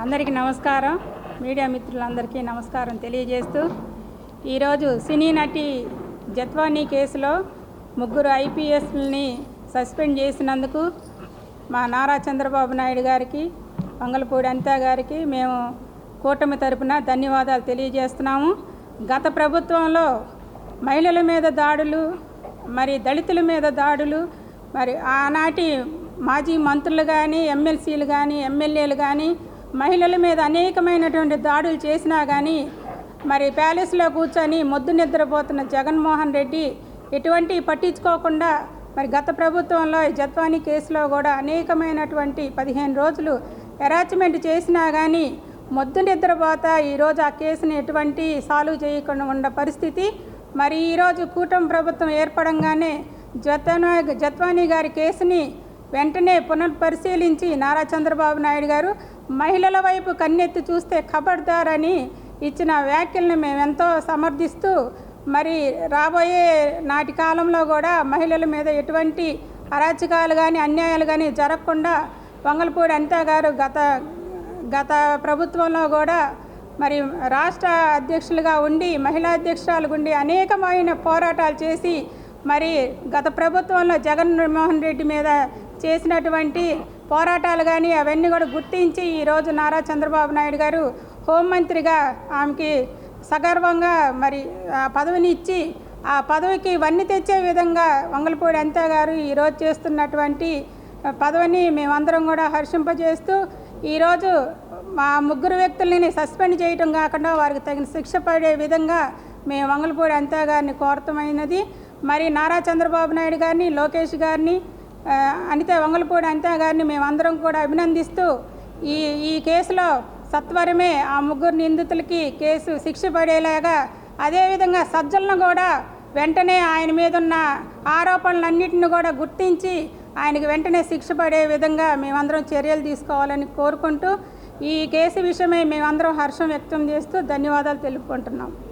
అందరికీ నమస్కారం. మీడియా మిత్రులందరికీ నమస్కారం తెలియజేస్తూ ఈరోజు సినీ నటి జత్వానీ కేసులో ముగ్గురు ఐపీఎస్ని సస్పెండ్ చేసినందుకు మా నారా చంద్రబాబు నాయుడు గారికి, వంగలపూడి అనిత గారికి మేము కూటమి తరపున ధన్యవాదాలు తెలియజేస్తున్నాము. గత ప్రభుత్వంలో మహిళల మీద దాడులు, మరి దళితుల మీద దాడులు, మరి ఆనాటి మాజీ మంత్రులు కానీ, ఎమ్మెల్సీలు కానీ, ఎమ్మెల్యేలు కానీ మహిళల మీద అనేకమైనటువంటి దాడులు చేసినా కానీ మరి ప్యాలెస్లో కూర్చొని మొద్దు నిద్రపోతున్న జగన్మోహన్ రెడ్డి ఎటువంటి పట్టించుకోకుండా మరి గత ప్రభుత్వంలో జత్వానీ కేసులో కూడా అనేకమైనటువంటి 15 రోజులు హెరాస్మెంట్ చేసినా కానీ మొద్దు నిద్రపోతా ఈరోజు ఆ కేసుని ఎటువంటి సాల్వ్ చేయకుండా ఉన్న పరిస్థితి. మరి ఈరోజు కూటమి ప్రభుత్వం ఏర్పడంగానే జత్వానీ గారి కేసుని వెంటనే పునఃపరిశీలించి నారా చంద్రబాబు నాయుడు గారు మహిళల వైపు కన్నెత్తి చూస్తే ఖబర్దార్ అని ఇచ్చిన వ్యాఖ్యలను మేము ఎంతో సమర్థిస్తూ మరి రాబోయే నాటి కాలంలో కూడా మహిళల మీద ఎటువంటి అరాచకాలు కానీ అన్యాయాలు కానీ జరగకుండా వంగలపూడి అనిత గారు గత ప్రభుత్వంలో కూడా మరి రాష్ట్ర అధ్యక్షులుగా ఉండి, మహిళా అధ్యక్షురాలుగా ఉండి అనేకమైన పోరాటాలు చేసి మరి గత ప్రభుత్వంలో జగన్మోహన్ రెడ్డి మీద చేసినటువంటి పోరాటాలు కానీ అవన్నీ కూడా గుర్తించి ఈరోజు నారా చంద్రబాబు నాయుడు గారు హోంమంత్రిగా ఆమెకి సగర్వంగా మరి ఆ పదవిని ఇచ్చి ఆ పదవికి వన్నీ తెచ్చే విధంగా వంగలపూడి అనిత గారు ఈరోజు చేస్తున్నటువంటి పదవిని మేమందరం కూడా హర్షింపజేస్తూ ఈరోజు మా ముగ్గురు వ్యక్తులని సస్పెండ్ చేయడం కాకుండా వారికి తగిన శిక్ష పడే విధంగా మేము వంగలపూడి అనిత గారిని కోరతమైనది. మరి నారా చంద్రబాబు నాయుడు గారిని, లోకేష్ గారిని, వంగలపూడి అనిత గారిని మేమందరం కూడా అభినందిస్తూ ఈ కేసులో సత్వరమే ఆ ముగ్గురు నిందితులకి కేసు శిక్ష పడేలాగా, అదేవిధంగా సజ్జలను కూడా వెంటనే ఆయన మీద ఉన్న ఆరోపణలన్నింటిని కూడా గుర్తించి ఆయనకి వెంటనే శిక్ష పడే విధంగా మేమందరం చర్యలు తీసుకోవాలని కోరుకుంటూ ఈ కేసు విషయమై మేమందరం హర్షం వ్యక్తం చేస్తూ ధన్యవాదాలు తెలుపుకుంటున్నాం.